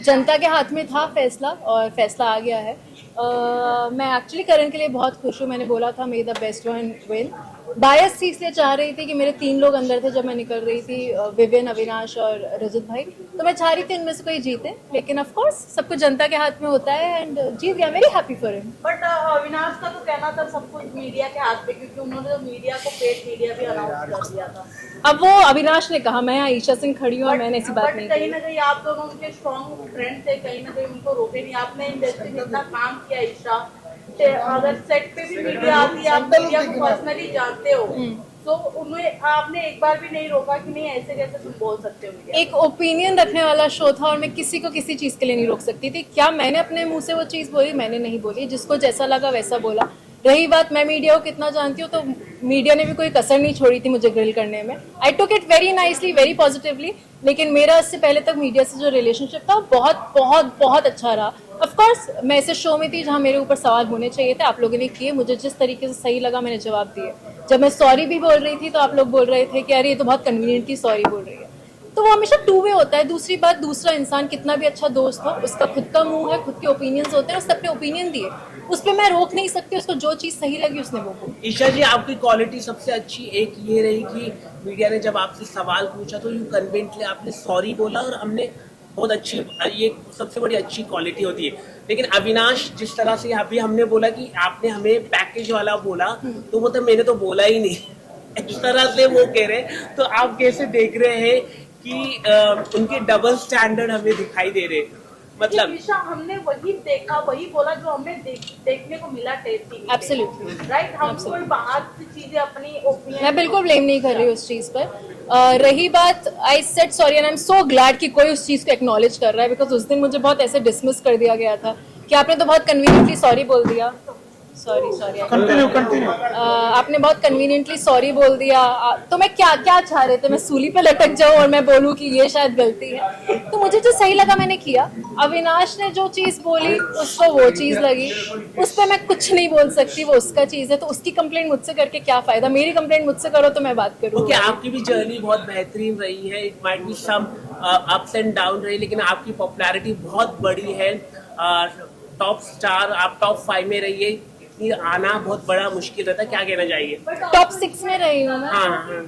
जनता के हाथ में था फैसला और फैसला आ गया है। मैं एक्चुअली करण के लिए बहुत खुश हूँ। मैंने बोला था may the best one win. Bias थी इसलिए चाह रही थी कि मेरे 3 लोग अंदर थे जब मैं निकल रही थी, विवेन, अविनाश और रजत भाई। तो मैं चाह रही थी इनमें से कोई जीते, लेकिन ऑफ कोर्स सब कुछ जनता के हाथ में होता है एंड जीत गया। Very happy for him. But Avinash का तो कहना था सब कुछ मीडिया के हाथ पे, क्योंकि उन्होंने तो मीडिया को पेड मीडिया भी अनाउंस कर दिया था। अब वो अविनाश ने कहा, मैं ईशा सिंह खड़ी हूँ और मैंने ऐसी बात नहीं कहीं ना कहीं आप दोनों उनके स्ट्रॉन्ग फ्रेंड थे, कहीं ना कहीं उनको रोके नहीं। आपने इंडस्ट्री में इतना काम किया ईशा, अगर सेट पे भी मीडिया आती है, आप मीडिया को पर्सनली जानते हो, तो उन्हें आपने एक बार भी नहीं रोका कि नहीं ऐसे कैसे तुम बोल सकते हो। एक ओपिनियन रखने वाला शो था और मैं किसी को किसी चीज़ के लिए नहीं रोक सकती थी। क्या मैंने अपने मुंह से वो चीज़ बोली? मैंने नहीं बोली। जिसको जैसा लगा वैसा बोला। रही बात मैं मीडिया को कितना जानती हूँ, तो मीडिया ने भी कोई कसर नहीं छोड़ी थी मुझे ग्रिल करने में। I took it very nicely, very positively. लेकिन मेरा इससे पहले तक मीडिया से जो रिलेशनशिप था बहुत बहुत बहुत अच्छा रहा। ऑफ कोर्स मैं ऐसे शो में थी जहाँ मेरे ऊपर सवाल होने चाहिए थे, आप लोगों ने किए। मुझे जिस तरीके से सही लगा मैंने जवाब दिए। जब मैं सॉरी भी बोल रही थी तो आप लोग बोल रहे थे कि अरे ये तो बहुत कन्वीनियंटली सॉरी बोल रही है। तो वो हमेशा 2 वे होता है। दूसरी बात, दूसरा इंसान कितना भी अच्छा दोस्त हो, उसका खुद का मुंह है, खुद के ओपिनियंस होते हैं, उसने अपने ओपिनियन दिए, उस पर मैं रोक नहीं सकती। उसको जो चीज़ सही लगी उसने वो बोली। ईशा जी, आपकी क्वालिटी सबसे अच्छी एक ये रही कि मीडिया ने जब आपसे सवाल पूछा तो यू कन्विंटली आपने सॉरी बोला, और हमने बहुत अच्छी, ये सबसे बड़ी अच्छी क्वालिटी होती है। लेकिन अविनाश, जिस तरह से अभी हमने बोला कि आपने हमें पैकेज वाला बोला, तो वो तो मैंने तो बोला ही नहीं, इस तरह से वो कह रहे। तो आप कैसे देख रहे हैं कि उनके डबल स्टैंडर्ड हमें दिखाई दे रहे? मतलब हमने वही देखा, वही बोला जो हमें देखने को मिला टेस्टिंग। Absolutely right. हम कोई बाहर की चीजें अपनी ओपिनियन, मैं बिल्कुल ब्लेम नहीं कर रही उस चीज़ पर। रही बात, I said sorry and I am so glad कि कोई उस चीज़ को एक्नॉलेज कर रहा है, बिकॉज उस दिन मुझे बहुत ऐसे डिसमिस कर दिया गया था कि आपने तो बहुत कन्वीनियंटली सॉरी बोल दिया। सॉरी आपने बहुत कन्वीनियंटली सॉरी बोल दिया। तो मैं क्या क्या चाह रहे थे? मैं सूली पे लटक जाऊं और मैं बोलूं कि ये शायद गलती है? तो मुझे जो सही लगा मैंने किया। अविनाश ने जो चीज़ बोली उसको वो चीज़ लगी, उस पर मैं कुछ नहीं बोल सकती, वो उसका चीज़ है। तो उसकी कंप्लेंट मुझसे करके क्या फ़ायदा? मेरी कंप्लेंट मुझसे करो तो मैं बात करूँ। ओके, आपकी भी जर्नी बहुत बेहतरीन रही है। It might be some ups and down रही, लेकिन आपकी पॉपुलैरिटी बहुत बड़ी है। टॉप स्टार, आप टॉप 5 में रही है। इतनी आना बहुत बड़ा मुश्किल रहता है। क्या कहना चाहिए? टॉप 6 में रही हूँ मैं। हाँ,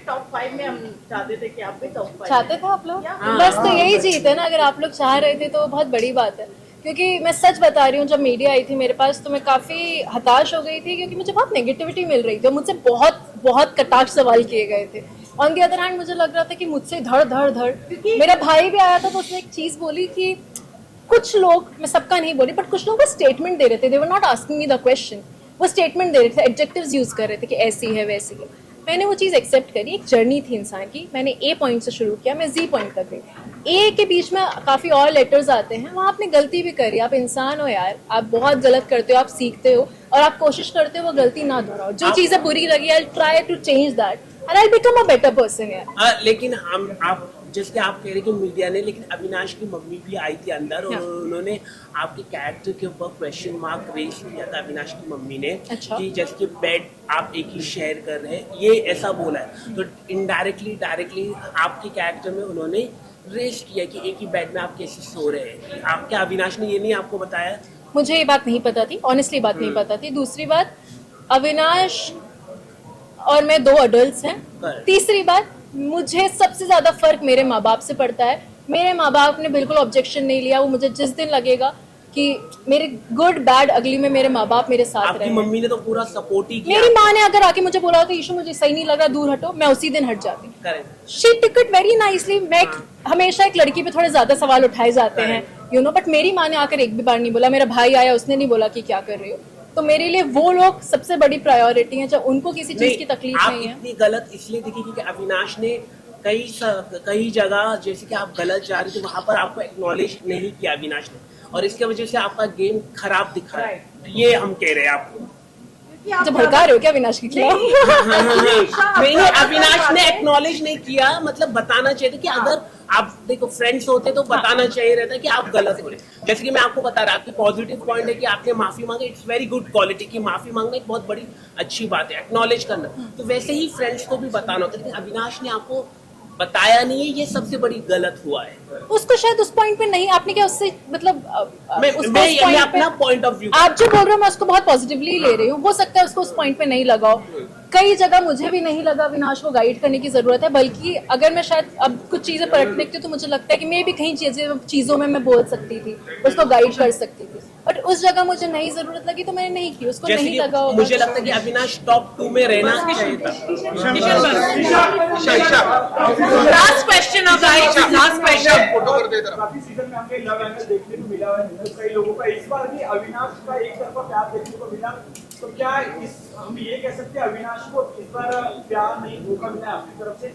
टॉप 5 में हम चाहते थे कि आप भी टॉप 5 चाहते थे आप लोग। बस तो यही जीत है ना। अगर आप लोग चाह रहे थे तो बहुत बड़ी बात है। क्योंकि मैं सच बता रही हूँ, जब मीडिया आई थी मेरे पास तो मैं काफ़ी हताश हो गई थी, क्योंकि मुझे बहुत नेगेटिविटी मिल रही थी और मुझसे बहुत बहुत कटाक्ष सवाल किए गए थे। ऑन दी अदर हैंड मुझे लग रहा था कि मुझसे धड़ धड़ धड़। मेरा भाई भी आया था तो उसने एक चीज़ बोली कि कुछ लोग, मैं सबका नहीं बोली, बट कुछ लोग वो स्टेटमेंट दे रहे थे। They were not asking me the question, वो स्टेटमेंट दे रहे थे, एडजेक्टिव्स यूज कर रहे थे कि ऐसी है वैसी है। मैंने वो चीज़ एक्सेप्ट करी। एक जर्नी थी इंसान की। मैंने ए पॉइंट से शुरू किया, मैं जी पॉइंट तक गई। ए के बीच में काफ़ी और लेटर्स आते हैं, वहाँ आपने गलती भी करी। आप इंसान हो यार, आप बहुत गलत करते हो, आप सीखते हो और आप कोशिश करते हो वो गलती ना दोहराओ। जो चीज़ें बुरी लगी, I try to change that and I become a better person यार। लेकिन आप जैसे आप कह रहे कि मीडिया ने, लेकिन अविनाश की मम्मी भी आई थी अंदर और उन्होंने आपके कैरेक्टर के ऊपर क्वेश्चन मार्क रेज किया था अविनाश की मम्मी ने। अच्छा। कि जैसे कि बेड आप एक ही शेयर कर रहे हैं, ये ऐसा बोला है। तो इनडायरेक्टली डायरेक्टली आपके कैरेक्टर में उन्होंने रेज किया कि एक ही बेड में आप कैसे सो रहे हैं। आप क्या अविनाश ने ये नहीं आपको बताया? मुझे ये बात नहीं पता थी, ऑनेस्टली बात नहीं पता थी। दूसरी बात, अविनाश और मैं 2 अडल्ट्स हैं। तीसरी बात, मुझे सबसे ज्यादा फर्क मेरे माँ बाप से पड़ता है। मेरे माँ बाप ने बिल्कुल ऑब्जेक्शन नहीं लिया। वो मुझे जिस दिन लगेगा कि मेरे गुड बैड अगली में मेरे माँ बाप मेरे साथ रहे। आपकी मम्मी ने तो पूरा सपोर्ट ही किया। मेरी माँ ने अगर आके मुझे बोला होता ईशु मुझे सही नहीं लग रहा, दूर हटो, मैं उसी दिन हट जाती। She took it very nicely. मैं हमेशा एक लड़की पे थोड़े ज्यादा सवाल उठाए जाते हैं, यू नो, बट मेरी माँ ने आकर एक भी बार नहीं बोला। मेरा भाई आया, उसने नहीं बोला कि क्या कर रही हो। तो मेरे लिए वो लोग सबसे बड़ी प्रायोरिटी है, जब उनको किसी चीज की तकलीफ नहीं है। इतनी गलत इसलिए दिखी क्योंकि अविनाश ने कई जगह जैसे कि आप गलत जा रहे थे, वहां पर आपको एक्नॉलेज नहीं किया अविनाश ने, और इसके वजह से आपका गेम खराब दिखा है। ये हम कह रहे हैं आपको। कि आप जब भड़का रहे हो क्या अविनाश के खिलाफ? नहीं, अविनाश ने एक्नॉलेज नहीं किया, मतलब बताना चाहिए था कि अगर आप देखो फ्रेंड्स होते तो बताना चाहिए रहता कि आप गलत हो रहे। जैसे कि मैं आपको बता रहा, आपकी पॉजिटिव पॉइंट है कि आपने माफी मांगी, इट्स वेरी गुड क्वालिटी की माफी मांगना एक बहुत बड़ी अच्छी बात है, एक्नॉलेज करना। तो वैसे ही फ्रेंड्स को भी बताना होता है, लेकिन अविनाश ने आपको बताया नहीं है, ये सबसे बड़ी गलत हुआ है। उसको शायद उस पॉइंट पे नहीं, आपने क्या उससे मतलब मैं उसको मैं उस point अपना पे- पॉइंट ऑफ व्यू, आप जो बोल रहे हो मैं उसको बहुत पॉजिटिवली ले रही हूँ, हो सकता है उसको उस पॉइंट पे नहीं लगा हो। कई जगह मुझे भी नहीं लगा अविनाश को गाइड करने की जरूरत है, बल्कि अगर मैं शायद अब कुछ चीजें पलटने की तो मुझे लगता है कि मैं भी कहीं चीजों में मैं बोल सकती थी, उसको गाइड कर सकती थी, बट उस जगह मुझे नहीं जरूरत लगी तो मैंने नहीं की, उसको जैसे नहीं लगा कि होगा। मुझे लगता है कि अविनाश टॉप 2 में रहना चाहिए था। Last question of guys, last question. काफी सीजन में हमें लव एंगल देखने को मिला है कई लोगों का, इस बार भी अविनाश का एक तरफा प्यार देखने को मिला, तो क्या हम ये कह सकते हैं अविनाश को इस बार प्यार नहीं धोखा मिला है आपकी तरफ से?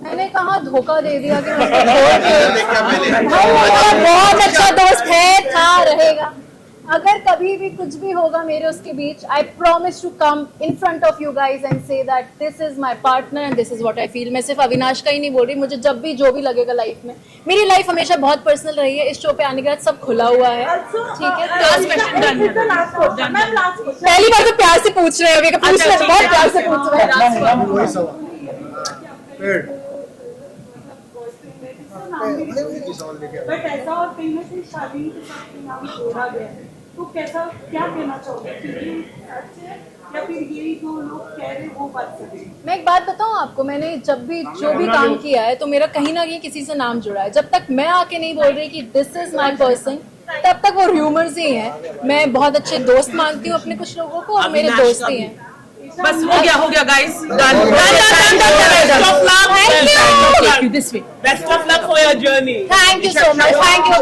मैंने कहा धोखा दे दिया कि मैं उसको छोड़ के- भाई वो मेरा बहुत अच्छा दोस्त है, था, रहेगा। अगर कभी भी कुछ भी होगा मेरे उसके बीच, I promise to come in front of you guys and say that this is my partner and this is what I feel. मैं सिर्फ अविनाश का ही नहीं बोल रही, मुझे जब भी जो भी लगेगा लाइफ में, मेरी लाइफ हमेशा बहुत पर्सनल रही है, इस शो पे आने के बाद सब खुला हुआ है, ठीक है। Last question done है। Last question ma'am, last question. पहली बार तो प्यार से पूछ रहे हैं, अभी का पूछ रहे हैं, बहुत प्यार से पूछ रहे हैं। वही सवाल सवाल लेके आए। बट ऐसा और कहीं ना कहीं शादी के साथ नाम जोड़ा गया है, तो कैसा क्या कहना चाहोगे, क्योंकि सच है या फिर यही जो लोग कह रहे वो बात सही है? मैं एक बात बताऊं आपको, मैंने जब भी जो भी काम किया है तो मेरा कहीं ना कहीं किसी से नाम जुड़ा है। जब तक मैं आके नहीं बोल रही कि दिस इज माय पर्सन, तब तक वो र्यूमर्स ही हैं। मैं बहुत अच्छे दोस्त मानती हूँ अपने कुछ लोगों को, और मेरे अविनाश दोस्त का ही भी। हैं। बस हो गया guys, done Best of luck. Thank you. This way. Best of luck for your journey. Thank you so much. Thank you.